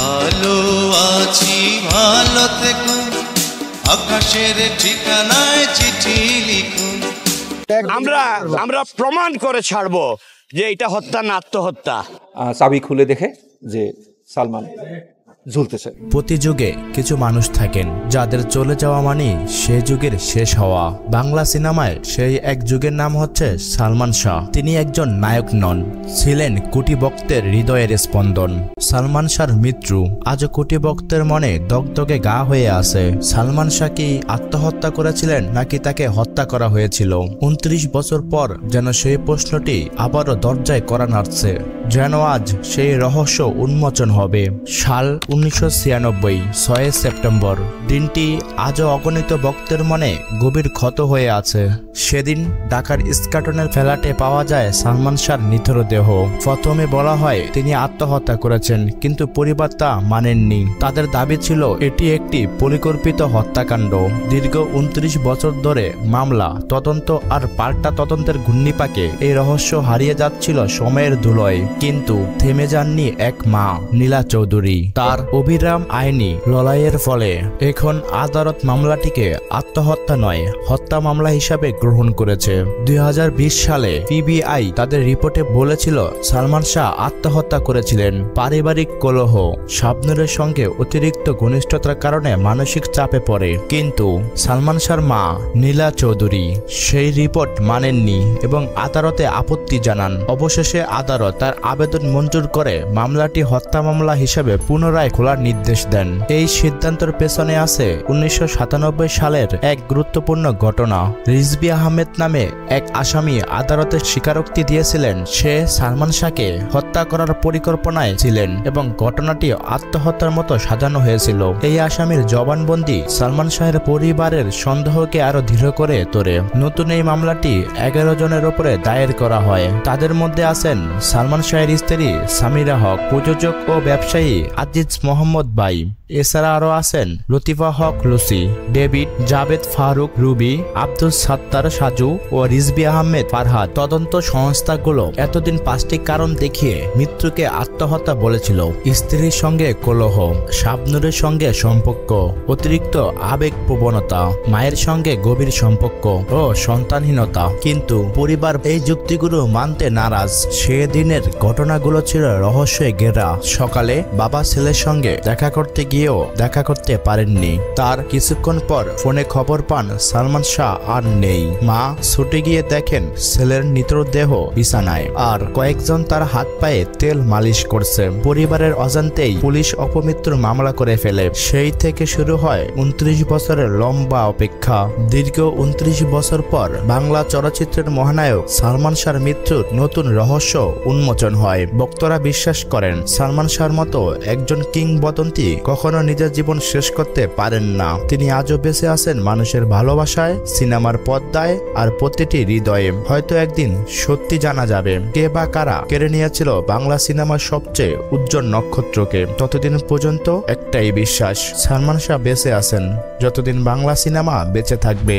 ভালো আছি ভালো থেকো, আকাশের ঠিকানায় চিঠি লিখুন। আমরা আমরা প্রমাণ করে ছাড়বো যে এটা হত্যা না আত্মহত্যা। চাবি খুলে দেখে যে সালমান ঝুলতেছে। প্রতি যুগে কিছু মানুষ থাকেন যাদের চলে যাওয়া মানে সে যুগের শেষ হওয়া। বাংলা সিনেমায় সেই এক যুগের নাম হচ্ছে সালমান শাহ। তিনি একজন নায়ক নন, ছিলেন কোটি ভক্তের হৃদয়ের স্পন্দন। সালমান শাহর মৃত্যু আজও কোটি ভক্তের মনে দগদগে গা হয়ে আছে। সালমান শাহ কি আত্মহত্যা করেছিলেন নাকি তাকে হত্যা করা হয়েছিল? 29 বছর পর যেন সেই প্রশ্নটি আবারও দরজায় কড়া নাড়ছে, যেন আজ সেই রহস্য উন্মোচন হবে। সাল 1996, 6 সেপ্টেম্বর। দিনটি আজও অগণিত ভক্তের মনে গভীর ক্ষত হয়ে আছে। সেদিন ঢাকার ইস্কাটনের ফ্ল্যাটে পাওয়া যায় সালমান শাহর নিথর দেহ। প্রথমে বলা হয় তিনি আত্মহত্যা করেছেন, কিন্তু পরিবার তা মানেননি। তাদের দাবি ছিল এটি একটি পরিকল্পিত হত্যাকাণ্ড। দীর্ঘ 29 বছর ধরে মামলা, তদন্ত আর পাল্টা তদন্তের ঘূর্ণিপাকে এই রহস্য হারিয়ে যাচ্ছিল সময়ের ধুলোয়। কিন্তু থেমে যাননি এক মা, নীলা চৌধুরী। তার অবিরাম আইনি লড়াইয়ের ফলে এখন আদালত মামলাটিকে আত্মহত্যা নয়, হত্যা মামলা হিসাবে গ্রহণ করেছে। 2020 সালে পিবিআই তাদের রিপোর্টে বলেছিল সালমান শাহ আত্মহত্যা করেছিলেন। পারিবারিক কলহ, শাবনূরের সঙ্গে অতিরিক্ত ঘনিষ্ঠতার কারণে মানসিক চাপে পড়ে। কিন্তু সালমান শাহর মা নীলা চৌধুরী সেই রিপোর্ট মানেননি এবং আদালতে আপত্তি জানান। অবশেষে আদালত তার আবেদন মঞ্জুর করে মামলাটি হত্যা মামলা হিসেবে পুনরায় খোলার নির্দেশ দেন। এই সিদ্ধান্তের পেছনে আছে 1997 সালের এক গুরুত্বপূর্ণ ঘটনা। রিজভী আহমেদ নামে এক আসামি আদালতে স্বীকারোক্তি দিয়েছিলেন সে সালমান শাহকে হত্যা করার পরিকল্পনায় ছিলেন এবং ঘটনাটি আত্মহত্যার মতো সাজানো হয়েছিল। এই আসামির জবানবন্দি সালমান শাহের পরিবারের সন্দেহকে আরো দৃঢ় করে তোলে। নতুন এই মামলাটি 11 জনের উপরে দায়ের করা হয়। তাদের মধ্যে আছেন সালমান শাহের স্ত্রী সামিরা হক, প্রযোজক ও ব্যবসায়ী আজিজ মোহাম্মদ বাই। এছাড়া আরো আছেন Latifa Haque Lucy, David, Javed Faruk Ruby, Abdul Sattar Saju ও রিজভী আহমেদ ফারহাদ। তদন্ত সংস্থাগুলো এতদিন 5টি কারণ দেখিয়ে মৃত্যুকে আত্মহত্যা বলেছিল। স্ত্রীর সঙ্গে কলহ, শাবনূরের সঙ্গে সম্পর্ক, অতিরিক্ত আবেগ প্রবণতা, মায়ের সঙ্গে গভীর সম্পর্ক ও সন্তানহীনতা। কিন্তু পরিবার এই যুক্তিগুলো মানতে নারাজ। সেদিনের ঘটনাগুলো ছিল রহস্যে ঘেরা। সকালে বাবা ছেলের সঙ্গে দেখা করতে গিয়েও দেখা করতে পারেননি। তার কিছুক্ষণ পর ফোনে খবর পান সালমান শাহ আর নেই। মা ছুটে গিয়ে দেখেন ছেলের মৃতদেহ বিছানায়, আর কয়েকজন তার হাত পায়ে তেল মালিশ করছে। পরিবারের অজান্তেই পুলিশ অপমৃত্যুর মামলা করে ফেলে। সেই থেকে শুরু হয় 29 বছরের লম্বা অপেক্ষা। দীর্ঘ 29 বছর পর বাংলা চলচ্চিত্রের মহানায়ক সালমান শাহর মৃত্যুর নতুন রহস্য উন্মোচন হয়। ভক্তরা বিশ্বাস করেন সালমান শাহর মতো একজন কিংবদন্তি কখনো নিজের জীবন শেষ করতে পারেন না। তিনি আজও বেঁচে আছেন মানুষের ভালোবাসায়, সিনেমার পর্দায় আর প্রতিটি হৃদয়ে। হয়তো একদিন সত্যি জানা যাবে কে বা কারা কেড়ে নিয়েছিল বাংলা সিনেমার সবচেয়ে উজ্জ্বল নক্ষত্রকে। ততদিন পর্যন্ত একটাই বিশ্বাস, সালমান শাহ বেঁচে আছেন, যতদিন বাংলা সিনেমা বেঁচে থাকবে।